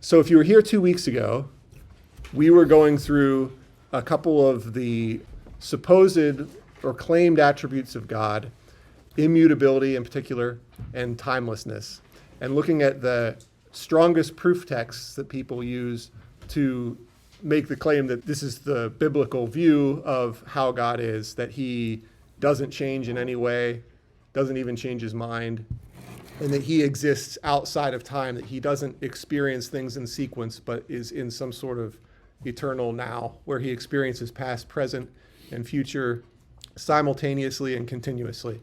So if you were here 2 weeks ago, we were going through a couple of the supposed or claimed attributes of God, immutability in particular, and timelessness, and looking at the strongest proof texts that people use to make the claim that this is the biblical view of how God is, that he doesn't change in any way, doesn't even change his mind, and that he exists outside of time, that he doesn't experience things in sequence, but is in some sort of eternal now, where he experiences past, present, and future simultaneously and continuously.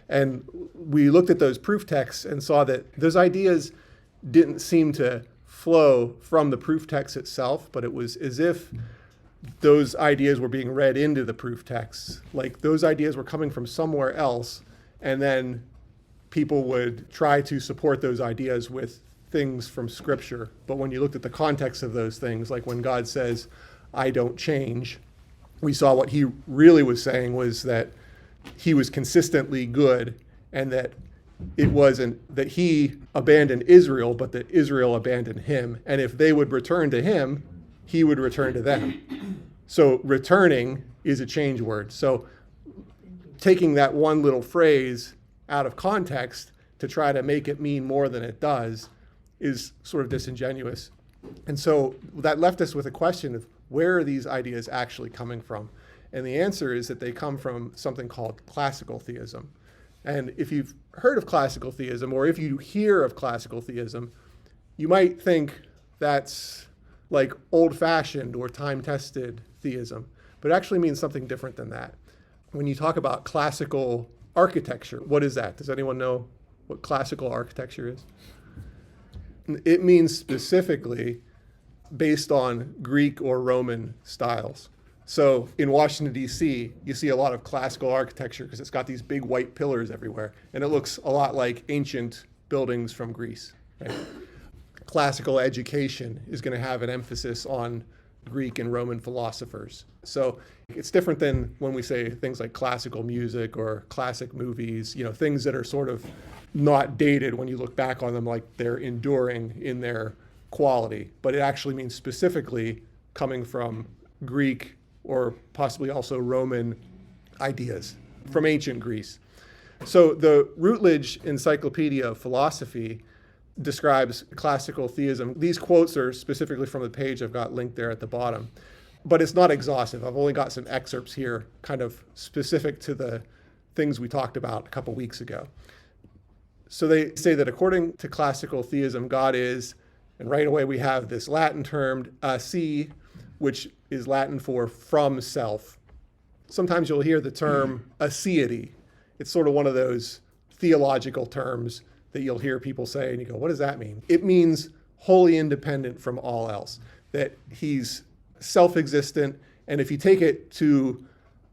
And we looked at those proof texts and saw that those ideas didn't seem to flow from the proof text itself, but it was as if those ideas were being read into the proof texts. Like those ideas were coming from somewhere else, and then people would try to support those ideas with things from Scripture. But when you looked at the context of those things, like when God says, I don't change, we saw what he really was saying was that he was consistently good, and that it wasn't that he abandoned Israel, but that Israel abandoned him. And if they would return to him, he would return to them. So returning is a change word. So taking that one little phrase out of context to try to make it mean more than it does is sort of disingenuous. And so that left us with a question of where are these ideas actually coming from? And the answer is that they come from something called classical theism. And if you've heard of classical theism, or if you hear of classical theism, you might think that's like old-fashioned or time-tested theism, but it actually means something different than that. When you talk about classical architecture, what is that? Does anyone know what classical architecture is? It means specifically based on Greek or Roman styles. So in Washington, D.C., you see a lot of classical architecture because it's got these big white pillars everywhere, and it looks a lot like ancient buildings from Greece. Right? Classical education is going to have an emphasis on Greek and Roman philosophers. So it's different than when we say things like classical music or classic movies, things that are sort of not dated when you look back on them, like they're enduring in their quality. But it actually means specifically coming from Greek or possibly also Roman ideas from ancient Greece. So the Routledge Encyclopedia of Philosophy describes classical theism. These quotes are specifically from the page I've got linked there at the bottom, but it's not exhaustive. I've only got some excerpts here kind of specific to the things we talked about a couple weeks ago. So they say that according to classical theism, God is, and right away we have this Latin term, si, which is Latin for from self. Sometimes you'll hear the term aseity. It's sort of one of those theological terms that you'll hear people say, and you go, what does that mean? It means wholly independent from all else, that he's self-existent, and if you take it to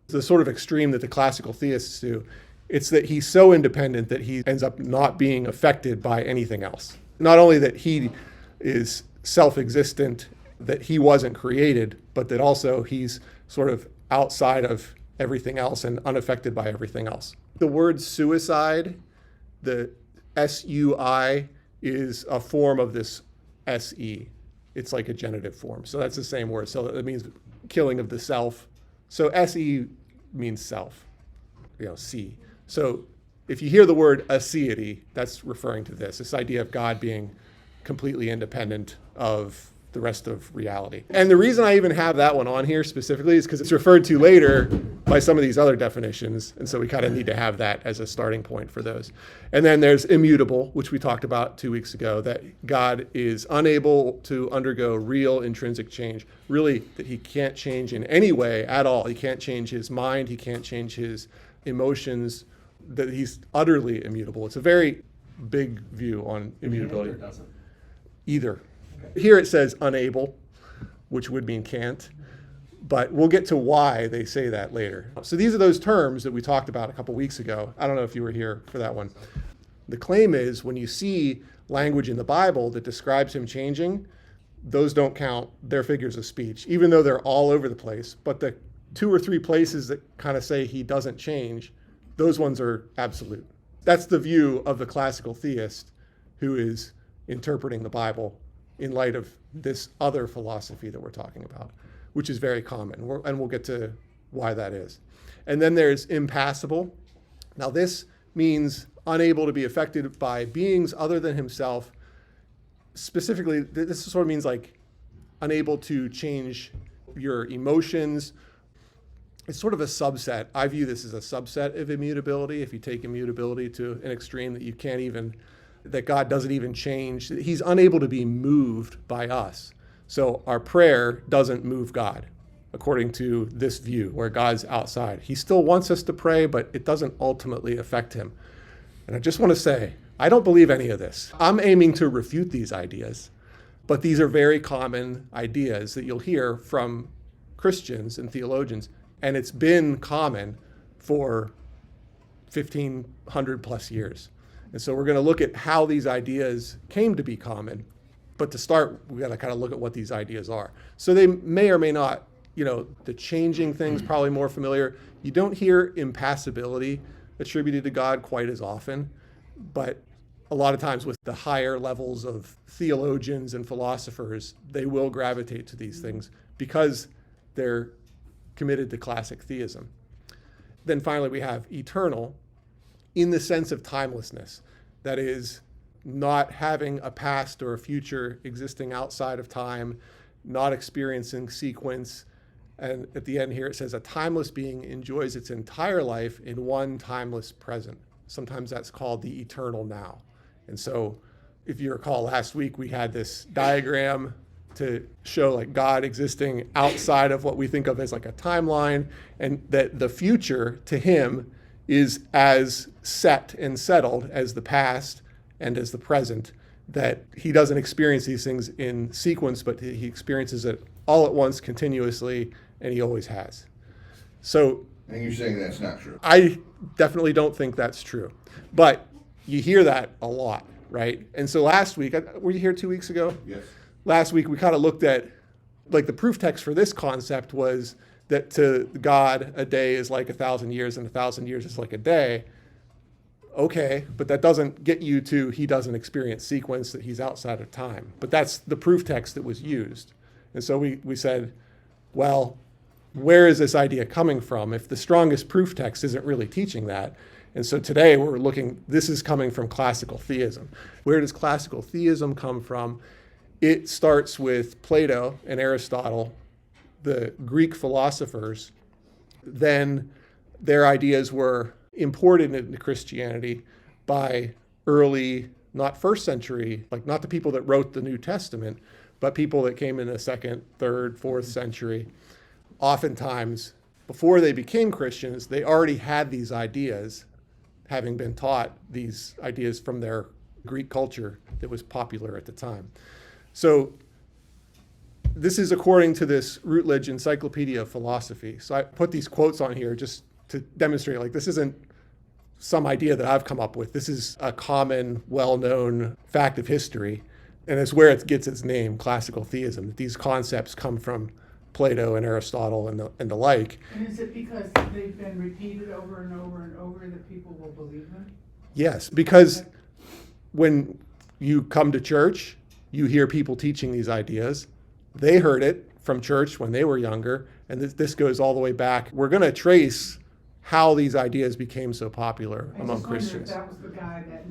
the sort of extreme that the classical theists do, it's that he's so independent that he ends up not being affected by anything else. Not only that he is self-existent, that he wasn't created, but that also he's sort of outside of everything else and unaffected by everything else. The word suicide, the S-U-I, is a form of this S-E. It's like a genitive form. So that's the same word. So that means killing of the self. So S-E means self, C. So if you hear the word aseity, that's referring to this idea of God being completely independent of the rest of reality. And the reason I even have that one on here specifically is because it's referred to later by some of these other definitions. And so we kind of need to have that as a starting point for those. And then there's immutable, which we talked about 2 weeks ago, that God is unable to undergo real intrinsic change. Really, that he can't change in any way at all. He can't change his mind. He can't change his emotions, that he's utterly immutable. It's a very big view on immutability. Either doesn't? Either. Here it says unable, which would mean can't, but we'll get to why they say that later. So these are those terms that we talked about a couple weeks ago. I don't know if you were here for that one. The claim is when you see language in the Bible that describes him changing, those don't count. They're figures of speech, even though they're all over the place. But the 2 or 3 places that kind of say he doesn't change, those ones are absolute. That's the view of the classical theist who is interpreting the Bible in light of this other philosophy that we're talking about, which is very common. And we'll get to why that is. And then there's impassible. Now, this means unable to be affected by beings other than himself. Specifically, this sort of means like unable to change your emotions. It's sort of a subset. I view this as a subset of immutability. If you take immutability to an extreme that God doesn't even change, he's unable to be moved by us. So our prayer doesn't move God, according to this view, where God's outside. He still wants us to pray, but it doesn't ultimately affect him. And I just want to say, I don't believe any of this. I'm aiming to refute these ideas, but these are very common ideas that you'll hear from Christians and theologians, and it's been common for 1,500 plus years. And so we're going to look at how these ideas came to be common, but to start, we got to kind of look at what these ideas are. So they may or may not, the changing things, probably more familiar. You don't hear impassibility attributed to God quite as often, but a lot of times with the higher levels of theologians and philosophers, they will gravitate to these things because they're committed to classic theism. Then finally, we have eternal in the sense of timelessness. That is, not having a past or a future existing outside of time, not experiencing sequence. And at the end here, it says a timeless being enjoys its entire life in one timeless present. Sometimes that's called the eternal now. And so if you recall last week, we had this diagram to show like God existing outside of what we think of as like a timeline, and that the future to him is as set and settled as the past and as the present, that he doesn't experience these things in sequence, but he experiences it all at once continuously, and he always has. So, and you're saying that's not true? I definitely don't think that's true, but you hear that a lot, right? And so last week, were you here 2 weeks ago? Yes. Last week, we kind of looked at, like, the proof text for this concept was that to God, a day is like 1,000 years, and 1,000 years is like a day. Okay, but that doesn't get you to he doesn't experience sequence, that he's outside of time. But that's the proof text that was used. And so we said, well, where is this idea coming from if the strongest proof text isn't really teaching that? And so today we're looking, this is coming from classical theism. Where does classical theism come from? It starts with Plato and Aristotle, the Greek philosophers. Then their ideas were imported into Christianity by early, not first century, like not the people that wrote the New Testament, but people that came in the second, third, fourth century. Oftentimes, before they became Christians, they already had these ideas, having been taught these ideas from their Greek culture that was popular at the time. So this is according to this Routledge Encyclopedia of Philosophy. So I put these quotes on here just to demonstrate, like, this isn't some idea that I've come up with. This is a common, well-known fact of history, and it's where it gets its name, classical theism, that these concepts come from Plato and Aristotle and the like. And is it because they've been repeated over and over and over that people will believe them? Yes, because when you come to church, you hear people teaching these ideas. They heard it from church when they were younger, and this goes all the way back. We're going to trace how these ideas became so popular among Christians. I just wonder if that was the guy that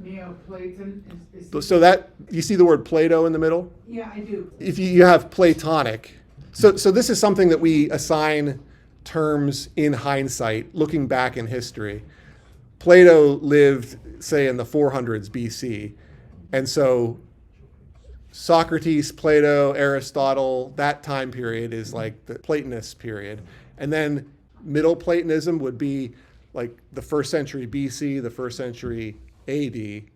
Neoplaton is. So that, you see the word Plato in the middle? Yeah, I do. If you have Platonic, so this is something that we assign terms in hindsight, looking back in history. Plato lived, say, in the 400s BC, and so Socrates, Plato, Aristotle, that time period is like the Platonist period. And then Middle Platonism would be like the 1st century BC, the 1st century AD.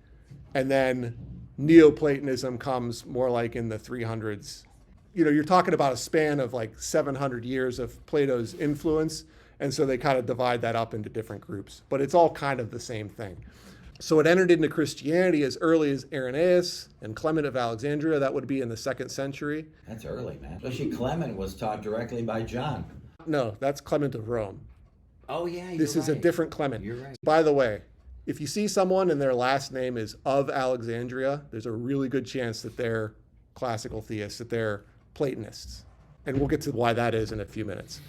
And then Neoplatonism comes more like in the 300s. You're talking about a span of like 700 years of Plato's influence. And so they kind of divide that up into different groups. But it's all kind of the same thing. So it entered into Christianity as early as Irenaeus and Clement of Alexandria. That would be in the 2nd century. That's early, man. Especially Clement was taught directly by John. No, that's Clement of Rome. Oh, yeah, This is a different Clement. You're right. By the way, if you see someone and their last name is of Alexandria, there's a really good chance that they're classical theists, that they're Platonists. And we'll get to why that is in a few minutes.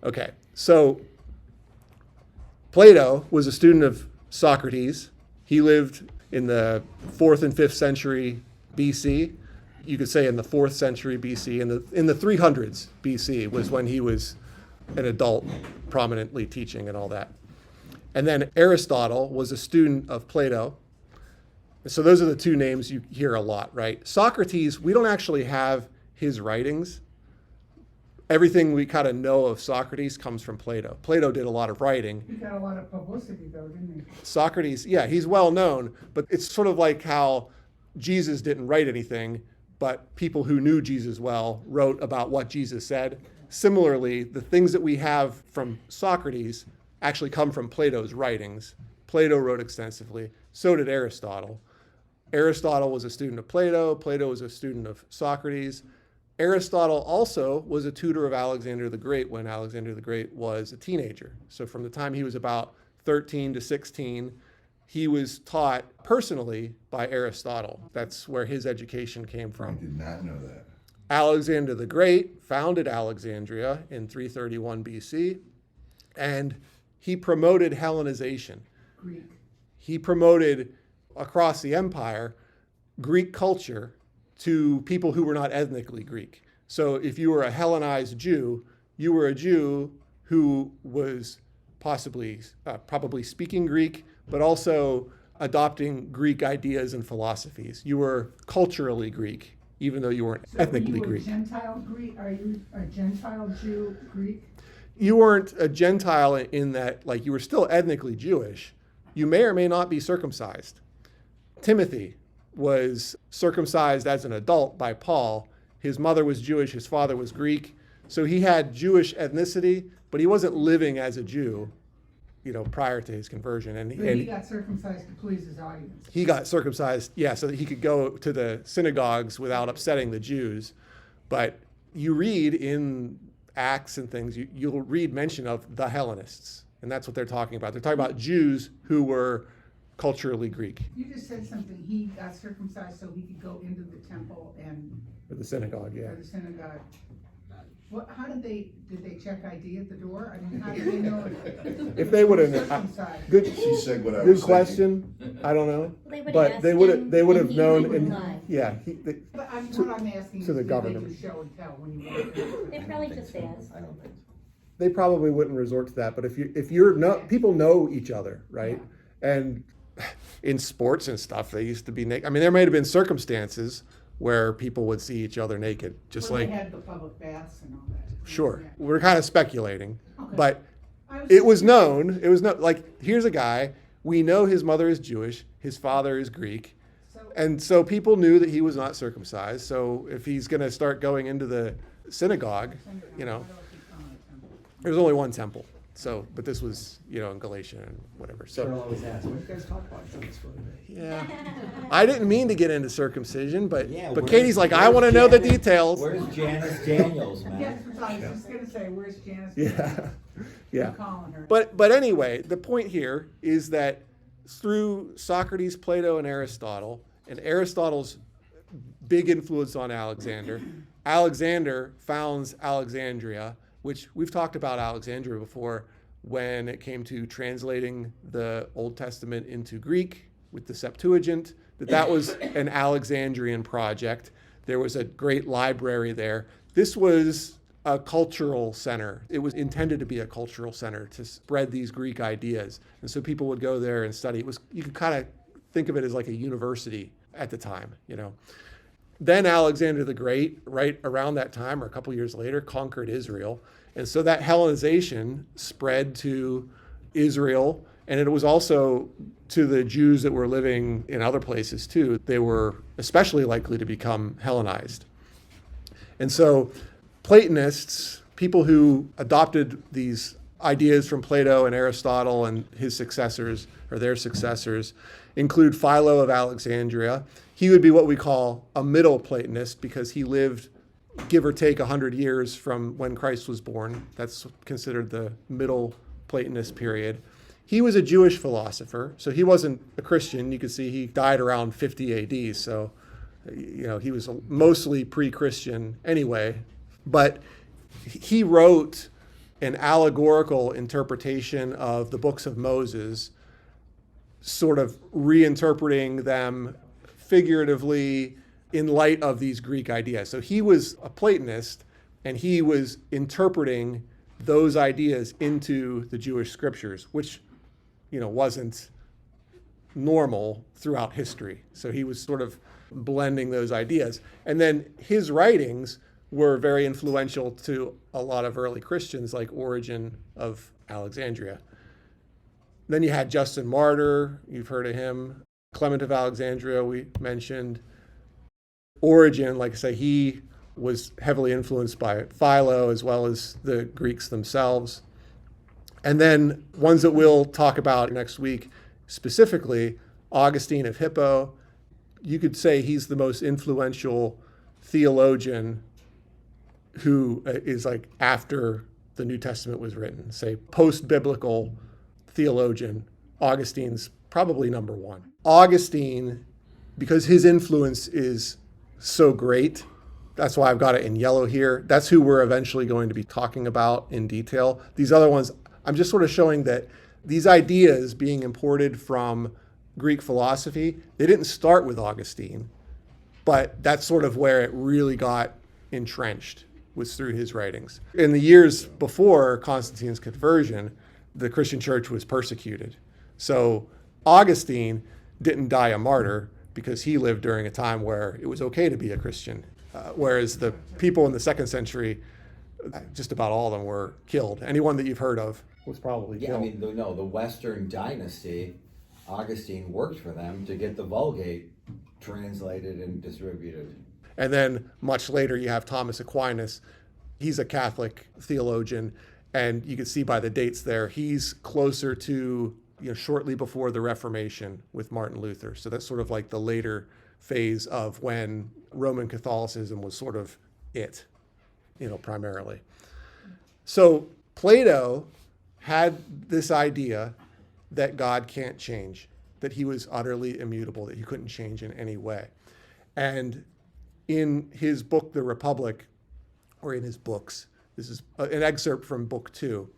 Okay, so Plato was a student of Socrates. He lived in the 4th and 5th century BC. You could say in the 4th century BC. In the 300s BC was when he was an adult, prominently teaching and all that. And then Aristotle was a student of Plato. So those are the two names you hear a lot, right? Socrates, we don't actually have his writings. Everything we kind of know of Socrates comes from Plato. Plato did a lot of writing. He got a lot of publicity though, didn't he? Socrates, yeah, he's well known, but it's sort of like how Jesus didn't write anything, but people who knew Jesus well wrote about what Jesus said. Similarly, the things that we have from Socrates actually come from Plato's writings. Plato wrote extensively. So did Aristotle. Aristotle was a student of Plato. Plato was a student of Socrates. Aristotle also was a tutor of Alexander the Great when Alexander the Great was a teenager. So from the time he was about 13 to 16, he was taught personally by Aristotle. That's where his education came I from. did not know that. Alexander the Great founded Alexandria in 331 BC, and he promoted Hellenization. Greek. He promoted across the empire Greek culture to people who were not ethnically Greek. So if you were a Hellenized Jew, you were a Jew who was probably speaking Greek, but also adopting Greek ideas and philosophies. You were culturally Greek, even though you weren't ethnically Greek. So are you a Gentile Greek? Are you a Gentile Jew Greek? You weren't a Gentile in that, like, you were still ethnically Jewish. You may or may not be circumcised. Timothy was circumcised as an adult by Paul. His mother was Jewish, his father was Greek. So he had Jewish ethnicity, but he wasn't living as a Jew, prior to his conversion. But he And got circumcised to please his audience. he got circumcised, yeah, so that he could go to the synagogues without upsetting the Jews. But you read in Acts and things, you'll read mention of the Hellenists, and that's what they're talking about. They're talking about Jews who were culturally Greek. You just said something, he got circumcised so he could go into the temple and, Or the synagogue, yeah. or the synagogue. How did they check ID at the door? I mean, how did they know If they would have, circumcised? good, She said what I good was question. I don't know, They would but ask they would him, have and he known, would and lie. yeah, But what I'm asking is, to the did they government. do show and tell when you walked in? They probably just asked. I don't think so. they probably wouldn't resort to that. But if you're no, people know each other, right? And in sports and stuff, they used to be naked. I mean, there might have been circumstances where people would see each other naked, just Well, like, they had the public baths and all that. sure, Yeah. we're kind of speculating, Okay. but I was it just was curious. known. It was no, like, here's a guy, we know his mother is Jewish, his father is Greek, So, and so people knew that he was not circumcised. So if he's going to start going into the synagogue, why do I keep calling it temple? there was only one temple. So, but this was, in Galatia and whatever. Cheryl So, always asks, what do you guys talk about Sunday school today? yeah, I didn't mean to get into circumcision, but Yeah, but where's- Katie's like, I where's want to know the Janet? details. Where's Janice Daniels, man? Yes, I was just gonna say, where's Janice? Yeah, yeah. I'm calling her. But anyway, the point here is that through Socrates, Plato, and Aristotle's big influence on Alexander, Alexander founds Alexandria, which we've talked about Alexandria before when it came to translating the Old Testament into Greek with the Septuagint, that was an Alexandrian project. There was a great library there. This was a cultural center. It was intended to be a cultural center to spread these Greek ideas. And so people would go there and study. You could kind of think of it as like a university at the time, Then Alexander the Great, right around that time or a couple years later, conquered Israel. And so that Hellenization spread to Israel, and it was also to the Jews that were living in other places too. They were especially likely to become Hellenized. And so Platonists, people who adopted these ideas from Plato and Aristotle and his successors, or their successors, include Philo of Alexandria. He would be what we call a middle Platonist because he lived, give or take, 100 years from when Christ was born. That's considered the middle Platonist period. he was a Jewish philosopher, so he wasn't a Christian. You can see he died around 50 AD, so he was mostly pre-Christian anyway. But he wrote an allegorical interpretation of the books of Moses, sort of reinterpreting them figuratively in light of these Greek ideas. So he was a Platonist, and he was interpreting those ideas into the Jewish scriptures, which, wasn't normal throughout history. So he was sort of blending those ideas. And then his writings were very influential to a lot of early Christians, like Origen of Alexandria. Then you had Justin Martyr, you've heard of him. Clement of Alexandria, we mentioned. Origen, like I say, he was heavily influenced by Philo as well as the Greeks themselves. And then ones that we'll talk about next week, specifically Augustine of Hippo. You could say he's the most influential theologian who is like after the New Testament was written, say post-biblical theologian. Augustine's probably number one. Augustine, because his influence is so great, that's why I've got it in yellow here. That's who we're eventually going to be talking about in detail. These other ones, I'm just sort of showing that these ideas being imported from Greek philosophy, they didn't start with Augustine, but that's sort of where it really got entrenched, was through his writings. In the years before Constantine's conversion, the Christian church was persecuted. So Augustine didn't die a martyr because he lived during a time where it was okay to be a Christian, whereas the people in the second century, just about all of them were killed. Anyone that you've heard of was probably killed. The Western dynasty, Augustine worked for them to get the Vulgate translated and distributed. And then much later you have Thomas Aquinas. He's a Catholic theologian, and you can see by the dates there, he's closer to shortly before the Reformation with Martin Luther. So that's sort of like the later phase of when Roman Catholicism was sort of it, primarily. So Plato had this idea that God can't change, that he was utterly immutable, that he couldn't change in any way. And in his book, The Republic, or in his books, this is an excerpt from book 2,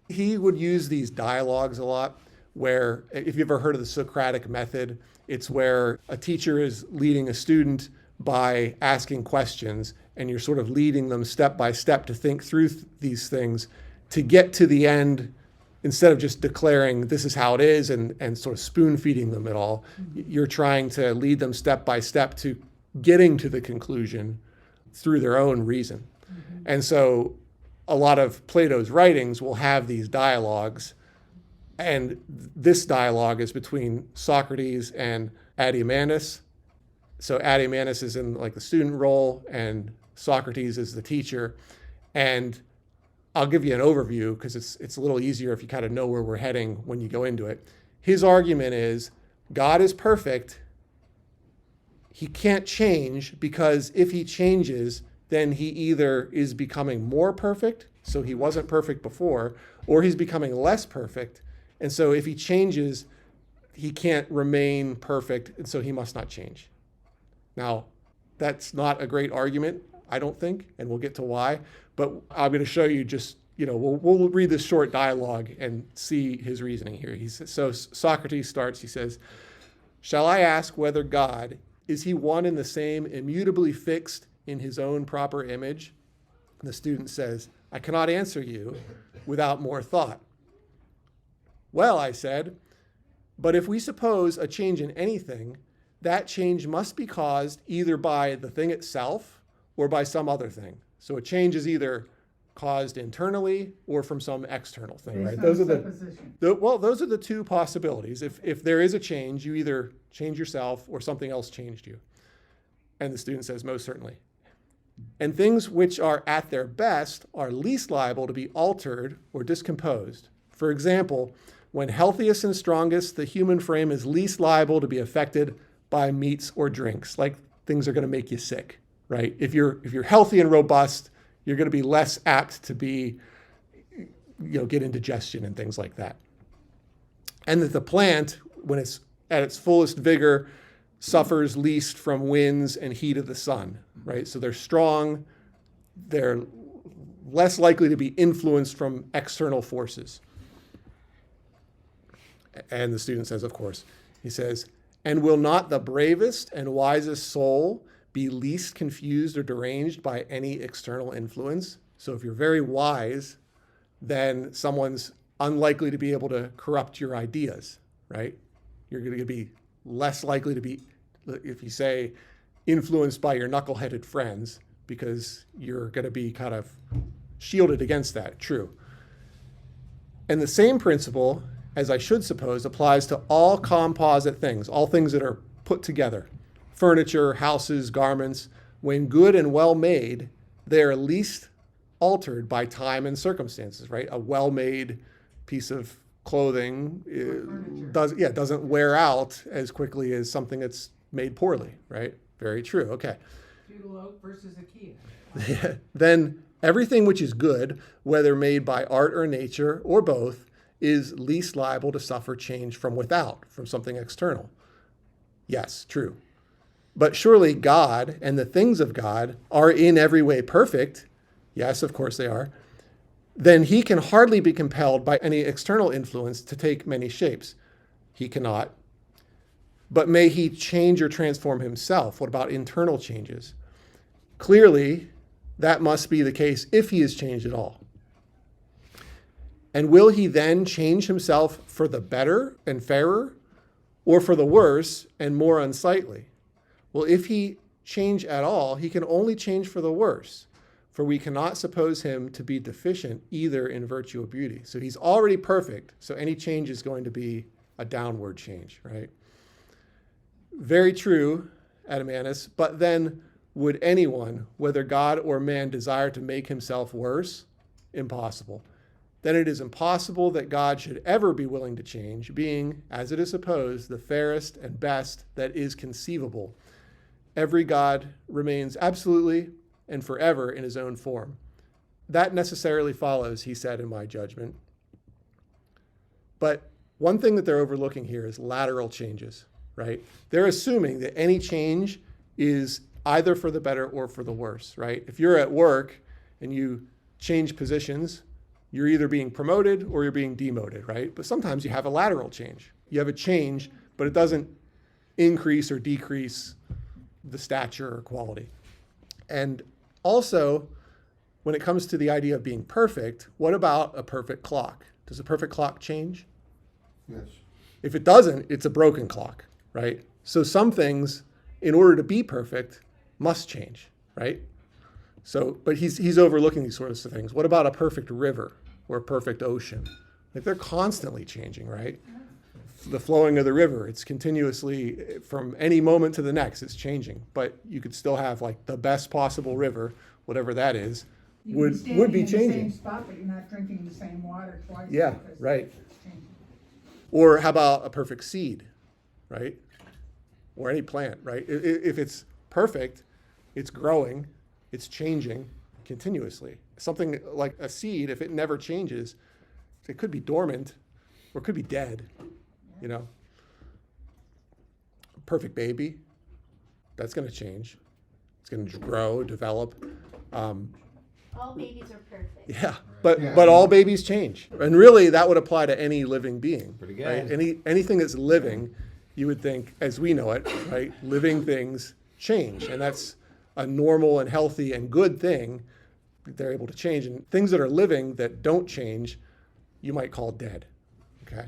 he would use these dialogues a lot where, if you've ever heard of the Socratic method, it's where a teacher is leading a student by asking questions, and you're sort of leading them step by step to think through these things to get to the end, instead of just declaring this is how it is and sort of spoon feeding them it all. You're trying to lead them step by step to getting to the conclusion through their own reason. And so a lot of Plato's writings will have these dialogues, and this dialogue is between Socrates and Adimantus. So Adimantus is in like the student role, and Socrates is the teacher. And I'll give you an overview because it's a little easier if you kind of know where we're heading when you go into it. His argument is God is perfect. He can't change, because if he changes, then he either is becoming more perfect, so he wasn't perfect before, or he's becoming less perfect. And so if he changes, he can't remain perfect, and so he must not change. Now, that's not a great argument, I don't think, and we'll get to why. But I'm going to show you just, we'll read this short dialogue and see his reasoning here. He says, so Socrates starts, he says, "Shall I ask whether God, is he one and the same, immutably fixed in his own proper image?" And the student says, "I cannot answer you without more thought." "Well," I said, "but if we suppose a change in anything, that change must be caused either by the thing itself or by some other thing." So a change is either caused internally or from some external thing, right? Those are those are the two possibilities. If there is a change, you either change yourself or something else changed you. And the student says, "Most certainly. And things which are at their best are least liable to be altered or discomposed. For example, when healthiest and strongest, the human frame is least liable to be affected by meats or drinks, like things are going to make you sick, right? If you're healthy and robust, you're going to be less apt to be, get indigestion and things like that. and that the plant, when it's at its fullest vigor, suffers least from winds and heat of the sun, right? So they're strong, they're less likely to be influenced from external forces. And the student says, of course, he says, and will not the bravest and wisest soul be least confused or deranged by any external influence? So if you're very wise, then someone's unlikely to be able to corrupt your ideas, right? You're going to be less likely to be, if you say, influenced by your knuckleheaded friends, because you're going to be kind of shielded against that. True. And the same principle, as I should suppose, applies to all composite things, all things that are put together. Furniture, houses, garments. When good and well made, they are least altered by time and circumstances, right? A well-made piece of clothing doesn't wear out as quickly as something that's made poorly, right? Very true. Okay. Feudal oak versus IKEA. Then everything which is good, whether made by art or nature or both, is least liable to suffer change from without, from something external. Yes, true. But surely God and the things of God are in every way perfect. Yes, of course they are. Then he can hardly be compelled by any external influence to take many shapes. He cannot. But may he change or transform himself? What about internal changes? Clearly, that must be the case if he is changed at all. And will he then change himself for the better and fairer, or for the worse and more unsightly? Well, if he change at all, he can only change for the worse, for we cannot suppose him to be deficient either in virtue or beauty. So he's already perfect, so any change is going to be a downward change, right? Very true, Adamantus, but then would anyone, whether God or man, desire to make himself worse? Impossible. Then it is impossible that God should ever be willing to change, being, as it is supposed, the fairest and best that is conceivable. Every God remains absolutely and forever in his own form. That necessarily follows, he said, in my judgment. But one thing that they're overlooking here is lateral changes, right? They're assuming that any change is either for the better or for the worse, right? If you're at work and you change positions, you're either being promoted or you're being demoted, right? But sometimes you have a lateral change. You have a change, but it doesn't increase or decrease the stature or quality. And also, when it comes to the idea of being perfect, what about a perfect clock? Does a perfect clock change? Yes. If it doesn't, it's a broken clock, right? So some things, in order to be perfect, must change, right? So, but he's overlooking these sorts of things. What about a perfect river or a perfect ocean? Like they're constantly changing, right? The flowing of the river, it's continuously, from any moment to the next, it's changing. But you could still have like the best possible river, whatever that is, would be standing in the changing. same spot, but you're not drinking the same water twice. Yeah, because right. it's changing. Or how about a perfect seed, right? Or any plant, right? If it's perfect, it's growing, it's changing continuously. Something like a seed, if it never changes, it could be dormant or it could be dead, you know? Perfect baby, that's going to change. It's going to grow, develop. All babies are perfect. Yeah, but all babies change. And really, that would apply to any living being. Pretty good. Right? Anything that's living, you would think, as we know it, right? Living things change. And that's a normal and healthy and good thing. They're able to change. And things that are living that don't change, you might call dead. Okay?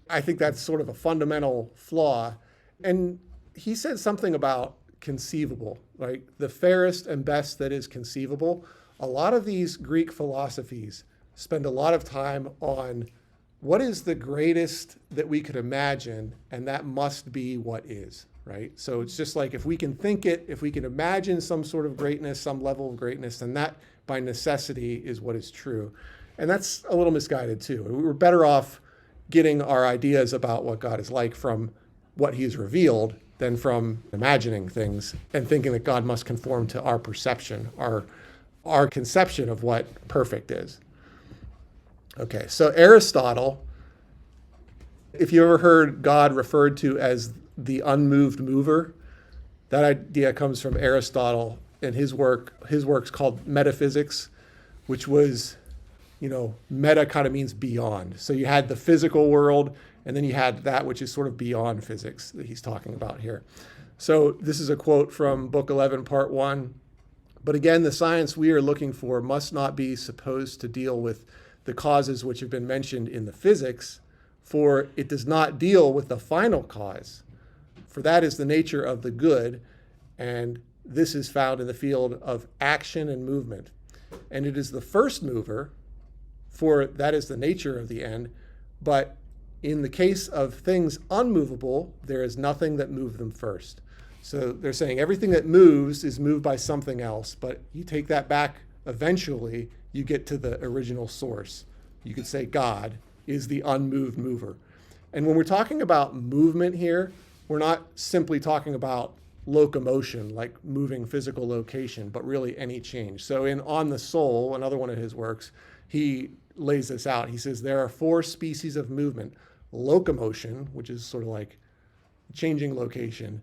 I think that's sort of a fundamental flaw. And he said something about conceivable, right? The fairest and best that is conceivable. A lot of these Greek philosophies spend a lot of time on what is the greatest that we could imagine, and that must be what is, right? So it's just like if we can think it, if we can imagine some sort of greatness, some level of greatness, then that by necessity is what is true. And that's a little misguided too. We're better off getting our ideas about what God is like from what he has revealed than from imagining things and thinking that God must conform to our perception, our conception of what perfect is. Okay, so Aristotle If you ever heard God referred to as the unmoved mover, that idea comes from Aristotle and his work's called Metaphysics, which was, meta kind of means beyond. So you had the physical world, and then you had that which is sort of beyond physics that he's talking about here. So this is a quote from Book 11, Part 1. But again, the science we are looking for must not be supposed to deal with the causes which have been mentioned in the physics, for it does not deal with the final cause. For that is the nature of the good, and this is found in the field of action and movement. And it is the first mover, for that is the nature of the end. But in the case of things unmovable, there is nothing that moved them first. So they're saying everything that moves is moved by something else, but you take that back, eventually you get to the original source. You could say God is the unmoved mover. And when we're talking about movement here, we're not simply talking about locomotion, like moving physical location, but really any change. So in On the Soul, another one of his works, he lays this out. He says there are 4 species of movement: locomotion, which is sort of like changing location;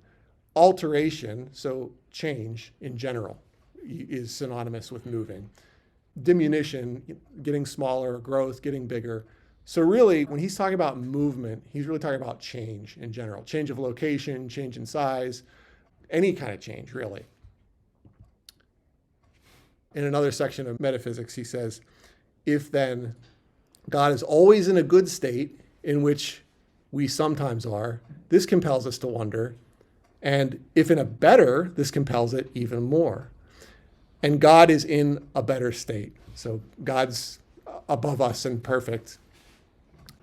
alteration, so change in general is synonymous with moving; diminution, getting smaller; growth, getting bigger. So really, when he's talking about movement, he's really talking about change in general. Change of location, change in size, any kind of change, really. In another section of Metaphysics, he says, if then God is always in a good state, in which we sometimes are, this compels us to wonder. And if in a better, this compels it even more. And God is in a better state. So God's above us and perfect.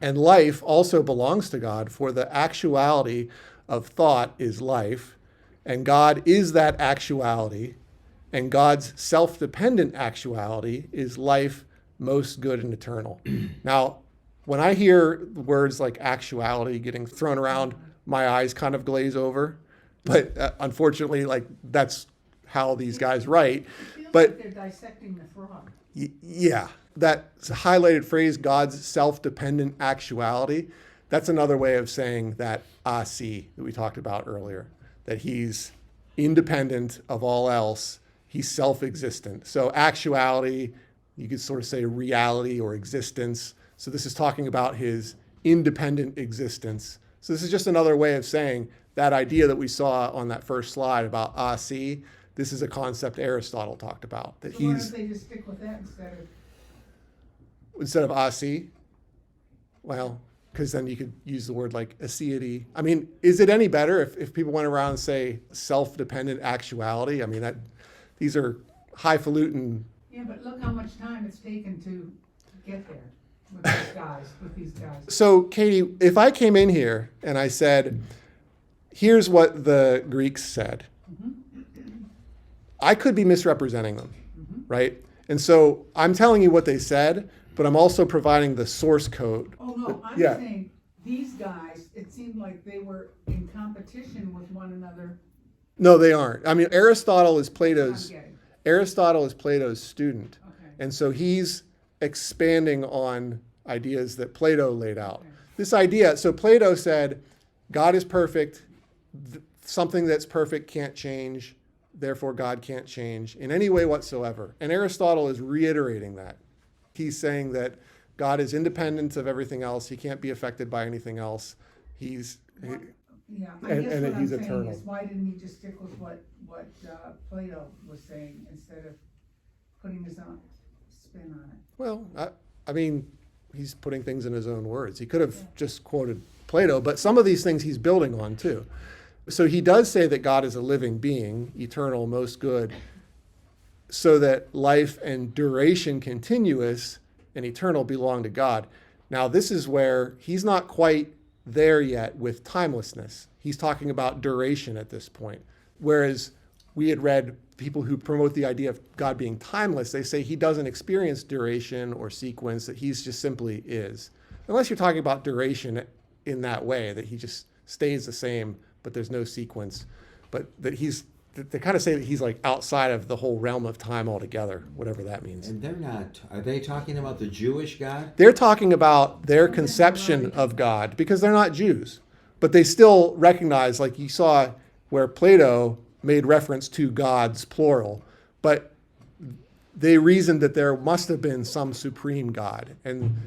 And life also belongs to God, for the actuality of thought is life, and God is that actuality, and God's self-dependent actuality is life, most good and eternal. Now, when I hear words like actuality getting thrown around, my eyes kind of glaze over. But unfortunately, that's how these guys write. It feels But like they're dissecting the frog. Yeah, that highlighted phrase, God's self-dependent actuality, that's another way of saying that asi that we talked about earlier, that he's independent of all else, he's self-existent. So actuality, you could sort of say reality or existence. So this is talking about his independent existence. So this is just another way of saying that idea that we saw on that first slide about asi. This is a concept Aristotle talked about, that So why he's, don't they just stick with that instead of asi, well, because then you could use the word like aseity. I mean, is it any better if people went around and say self-dependent actuality? I mean, these are highfalutin. Yeah, but look how much time it's taken to get there with these guys. So, Katie, if I came in here and I said, here's what the Greeks said, I could be misrepresenting them, right? And so I'm telling you what they said, but I'm also providing the source code. Oh, no, I'm Yeah. saying, these guys, it seemed like they were in competition with one another. No, they aren't. I mean, Aristotle is I'm Plato's student. Okay. And so he's expanding on ideas that Plato laid out. This idea, so Plato said, God is perfect, something that's perfect can't change, therefore God can't change in any way whatsoever. And Aristotle is reiterating that. He's saying that God is independent of everything else, he can't be affected by anything else. Yeah, I And- guess and what I'm he's saying eternal. is, why didn't he just stick with what Plato was saying instead of putting his own spin on it? Well, I mean, he's putting things in his own words. He could have just quoted Plato, but some of these things he's building on too. So he does say that God is a living being, eternal, most good, so that life and duration continuous and eternal belong to God. Now, this is where he's not quite there yet with timelessness. He's talking about duration at this point. Whereas we had read people who promote the idea of God being timeless, they say he doesn't experience duration or sequence, that he's just simply is. Unless you're talking about duration in that way, that he just stays the same, but there's no sequence. But that he's they kind of say that he's like outside of the whole realm of time altogether, whatever that means. And are they talking about the Jewish God? They're talking about their conception of God because they're not Jews, but they still recognize, like you saw where Plato made reference to gods, plural, but they reasoned that there must have been some supreme God, and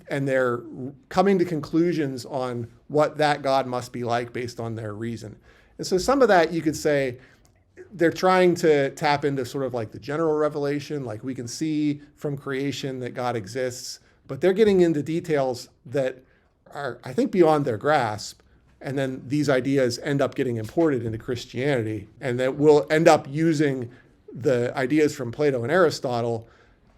they're coming to conclusions on what that God must be like based on their reason. And so some of that you could say they're trying to tap into sort of like the general revelation, like we can see from creation that God exists, but they're getting into details that are, I think, beyond their grasp. And then these ideas end up getting imported into Christianity, and that we'll end up using the ideas from Plato and Aristotle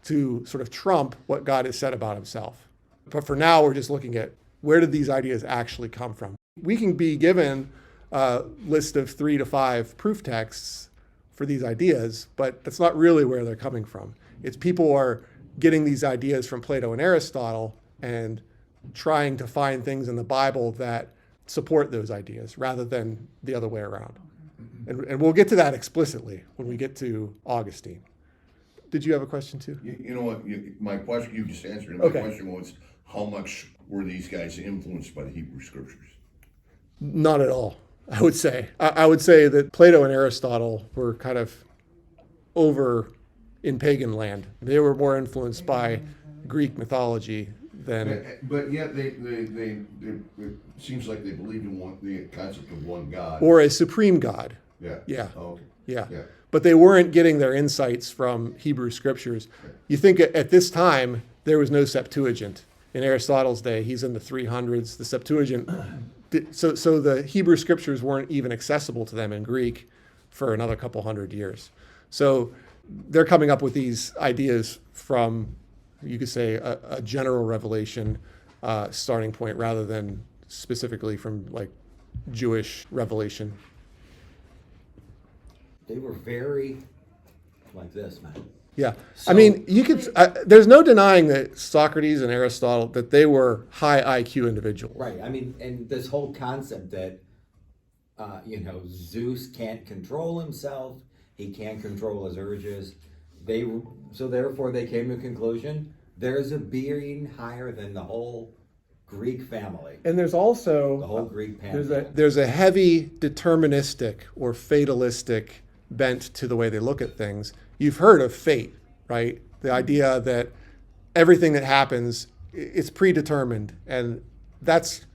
to sort of trump what God has said about himself. But for now, we're just looking at where did these ideas actually come from. We can be given a list of 3 to 5 proof texts for these ideas, but that's not really where they're coming from. It's people are getting these ideas from Plato and Aristotle and trying to find things in the Bible that support those ideas rather than the other way around. And we'll get to that explicitly when we get to Augustine. Did you have a question too? You know what, my question, you just answered it. Okay. My question was, how much were these guys influenced by the Hebrew Scriptures? Not at all, I would say. I would say that Plato and Aristotle were kind of over in pagan land. They were more influenced by Greek mythology than... But yet it seems like they believed in the concept of one God. Or a supreme God. Yeah. Yeah. Oh, okay. Yeah. Yeah. But they weren't getting their insights from Hebrew scriptures. You think at this time, there was no Septuagint. In Aristotle's day, he's in the 300s. The Septuagint, so the Hebrew scriptures weren't even accessible to them in Greek for another couple hundred years. So they're coming up with these ideas from, you could say, a general revelation starting point rather than specifically from like Jewish revelation. They were very like this, man. Yeah. So- I mean, you could, there's no denying that Socrates and Aristotle, that they were high IQ individuals. Right. I mean, and this whole concept that, Zeus can't control himself, he can't control his urges. So therefore they came to a conclusion, there's a being higher than the whole Greek family, And there's also, the whole Greek pantheon. there's a heavy deterministic or fatalistic bent to the way they look at things. You've heard of fate, right? The idea that everything that happens, it's predetermined. And that's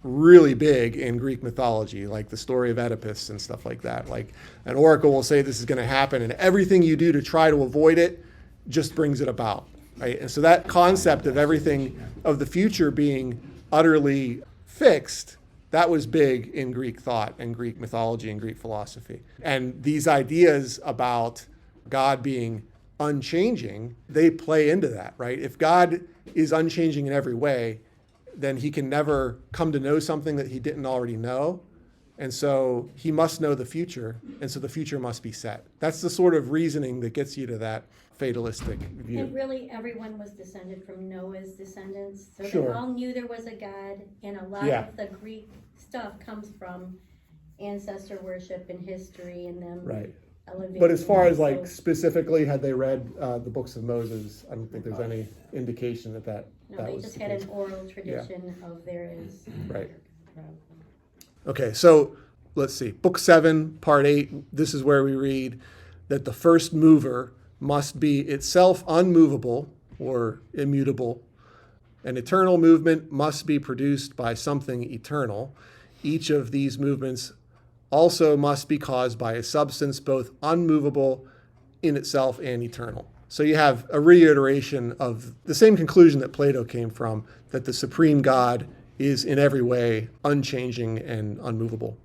really big in Greek mythology, like the story of Oedipus and stuff like that. Like an oracle will say this is going to happen, and everything you do to try to avoid it just brings it about, right? And so that concept of everything, of the future being utterly fixed, that was big in Greek thought and Greek mythology and Greek philosophy. And these ideas about God being unchanging, they play into that, right? If God is unchanging in every way, then he can never come to know something that he didn't already know. And so he must know the future, and so the future must be set. That's the sort of reasoning that gets you to that fatalistic view. And really, everyone was descended from Noah's descendants, so Sure. they all knew there was a God, and a lot Yeah. of the Greek stuff comes from ancestor worship and history and them Right. elevating. But as far as them. like specifically, had they read the books of Moses, I don't think there's any indication that No, that they was just the had case. an oral tradition of theirs. Right. Okay, so let's see. Book 7, part 8, this is where we read that the first mover must be itself unmovable or immutable. An eternal movement must be produced by something eternal. Each of these movements also must be caused by a substance both unmovable in itself and eternal. So you have a reiteration of the same conclusion that Plato came from, that the supreme God is in every way unchanging and unmovable.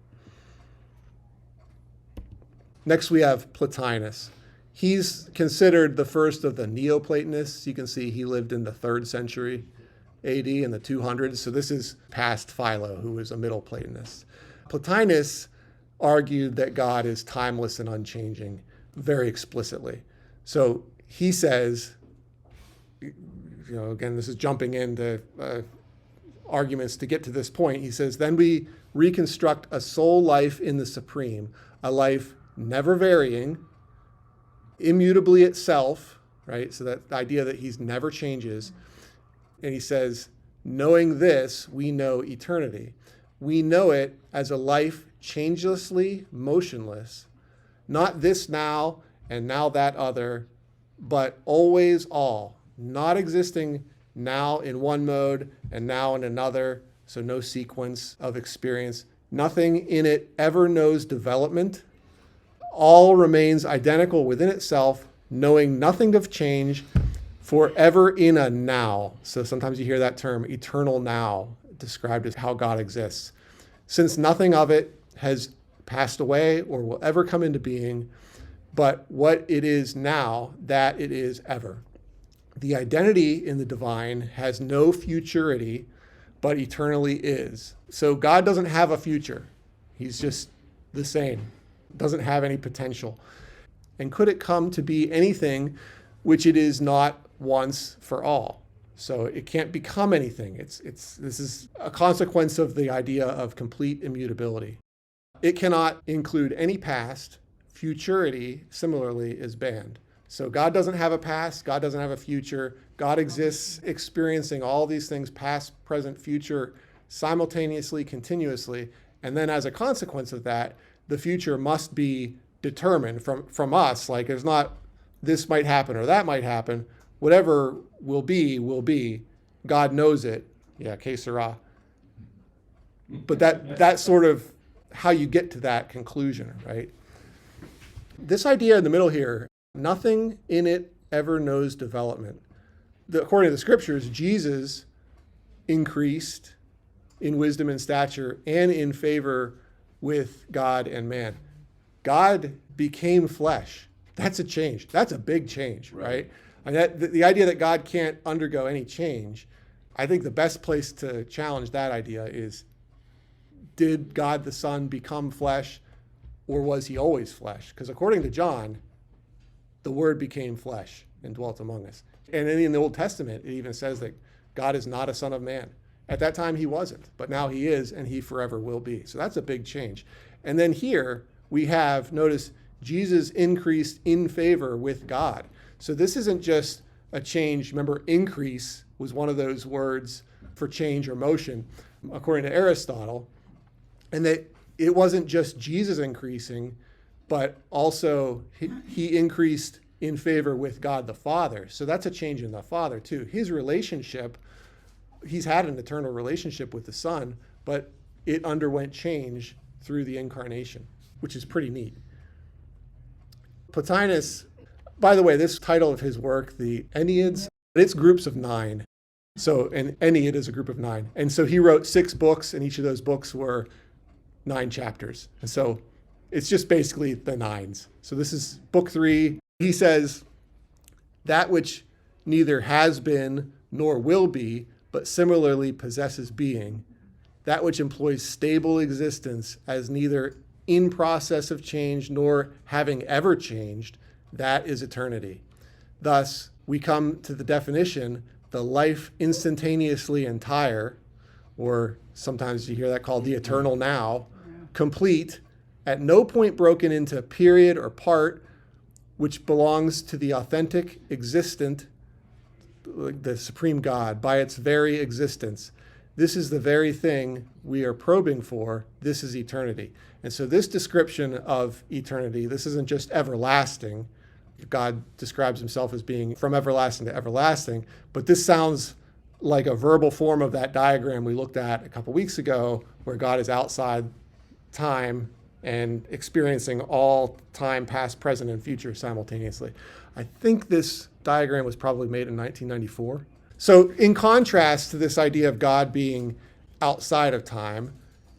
Next we have Plotinus. He's considered the first of the Neoplatonists. You can see he lived in the 3rd century AD in the 200s. So this is past Philo, who was a Middle Platonist. Plotinus argued that God is timeless and unchanging very explicitly. So he says, again, this is jumping into arguments to get to this point. He says, then we reconstruct a soul life in the Supreme, a life never varying, immutably itself, right? So that the idea that he's never changes. And he says, knowing this, we know eternity. We know it as a life changelessly motionless, not this now and now that other, but always all, not existing now in one mode and now in another, so no sequence of experience. Nothing in it ever knows development. All remains identical within itself, knowing nothing of change, forever in a now. So sometimes you hear that term, eternal now, described as how God exists. Since nothing of it has passed away or will ever come into being, but what it is now, that it is ever. The identity in the divine has no futurity, but eternally is. So God doesn't have a future. He's just the same, doesn't have any potential. And could it come to be anything which it is not once for all? So it can't become anything. This is a consequence of the idea of complete immutability. It cannot include any past. Futurity, similarly, is banned. So God doesn't have a past. God doesn't have a future. God exists experiencing all these things, past, present, future, simultaneously, continuously. And then as a consequence of that, the future must be determined from us. Like it's not this might happen or that might happen. Whatever will be, will be. God knows it. Yeah, que sera. But that's sort of how you get to that conclusion, right? This idea in the middle here, nothing in it ever knows development. According to the scriptures, Jesus increased in wisdom and stature and in favor with God and man. God became flesh. That's a change. That's a big change, right? And the idea that God can't undergo any change, I think the best place to challenge that idea is, did God the Son become flesh, or was he always flesh? Because according to John, the Word became flesh and dwelt among us. And in the Old Testament, it even says that God is not a son of man. At that time, he wasn't, but now he is, and he forever will be. So that's a big change. And then here we have, notice, Jesus increased in favor with God. So this isn't just a change. Remember, increase was one of those words for change or motion, according to Aristotle. And that it wasn't just Jesus increasing, but also he increased in favor with God the Father. So that's a change in the Father too. His relationship, he's had an eternal relationship with the Son, but it underwent change through the incarnation, which is pretty neat. Plotinus, by the way, this title of his work, the Enneads, it's groups of 9. So an Ennead is a group of 9. And so he wrote 6 books, and each of those books were 9 chapters. And so it's just basically the 9s. So this is book 3. He says, that which neither has been nor will be, but similarly possesses being, that which employs stable existence as neither in process of change nor having ever changed, that is eternity. Thus, we come to the definition, the life instantaneously entire, or sometimes you hear that called the eternal now, complete, at no point broken into period or part, which belongs to the authentic, existent, the supreme God, by its very existence. This is the very thing we are probing for. This is eternity. And so this description of eternity, this isn't just everlasting. God describes himself as being from everlasting to everlasting, but this sounds like a verbal form of that diagram we looked at a couple weeks ago, where God is outside time and experiencing all time, past, present, and future simultaneously. I think this diagram was probably made in 1994. So in contrast to this idea of God being outside of time,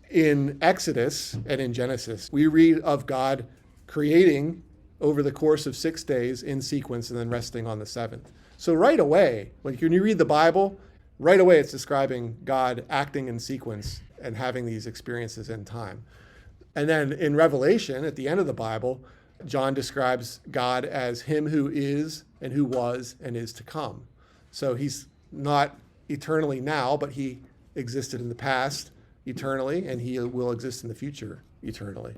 in Exodus and in Genesis, we read of God creating over the course of 6 days in sequence and then resting on the 7th. So right away, like when you read the Bible, right away it's describing God acting in sequence and having these experiences in time. And then in Revelation, at the end of the Bible, John describes God as him who is and who was and is to come. So he's not eternally now, but he existed in the past eternally, and he will exist in the future eternally.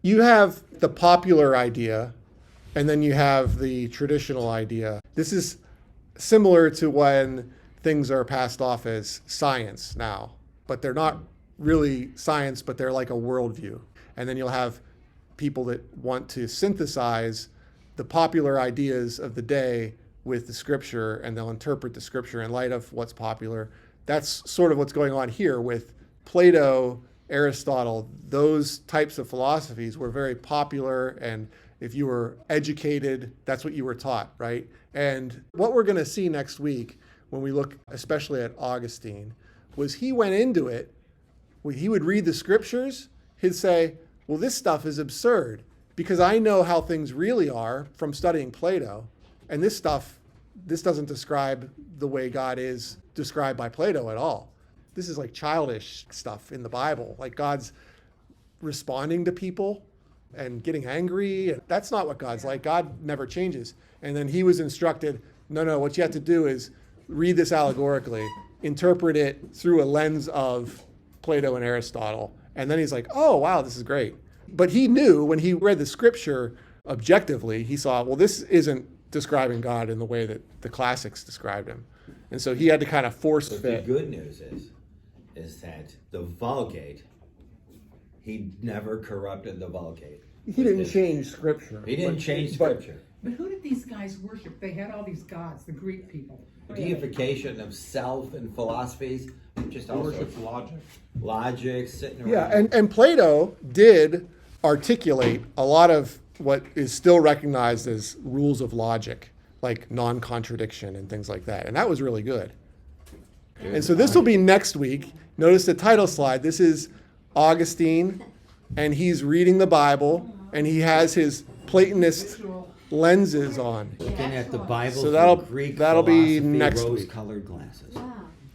You have the popular idea, and then you have the traditional idea. This is similar to when things are passed off as science now, but they're not really science, but they're like a worldview. And then you'll have people that want to synthesize the popular ideas of the day with the scripture, and they'll interpret the scripture in light of what's popular. That's sort of what's going on here with Plato, Aristotle. Those types of philosophies were very popular, and if you were educated, that's what you were taught, right? And what we're going to see next week when we look especially at Augustine was he went into it, when he would read the scriptures, he'd say, well, this stuff is absurd because I know how things really are from studying Plato, and this doesn't describe the way God is described by Plato at all. This is like childish stuff in the Bible, like God's responding to people and getting angry. That's not what God's like. God never changes. And then he was instructed, no, what you have to do is read this allegorically, interpret it through a lens of Plato and Aristotle. And then he's like, oh, wow, this is great. But he knew when he read the scripture objectively, he saw, well, this isn't describing God in the way that the classics described him. And so he had to kind of force But fit. the good news is that the Vulgate, he never corrupted the Vulgate. He didn't change scripture. He didn't But- change but- scripture. But who did these guys worship? They had all these gods, the Greek people. Deification of self and philosophies, just all sorts of logic sitting around. Yeah, and Plato did articulate a lot of what is still recognized as rules of logic, like non-contradiction and things like that. And that was really good. And so this will be next week. Notice the title slide. This is Augustine, and he's reading the Bible, and he has his Platonist lenses on. Looking at the Bible So through that'll- Greek that'll be philosophy, next week. rose-colored glasses. Wow.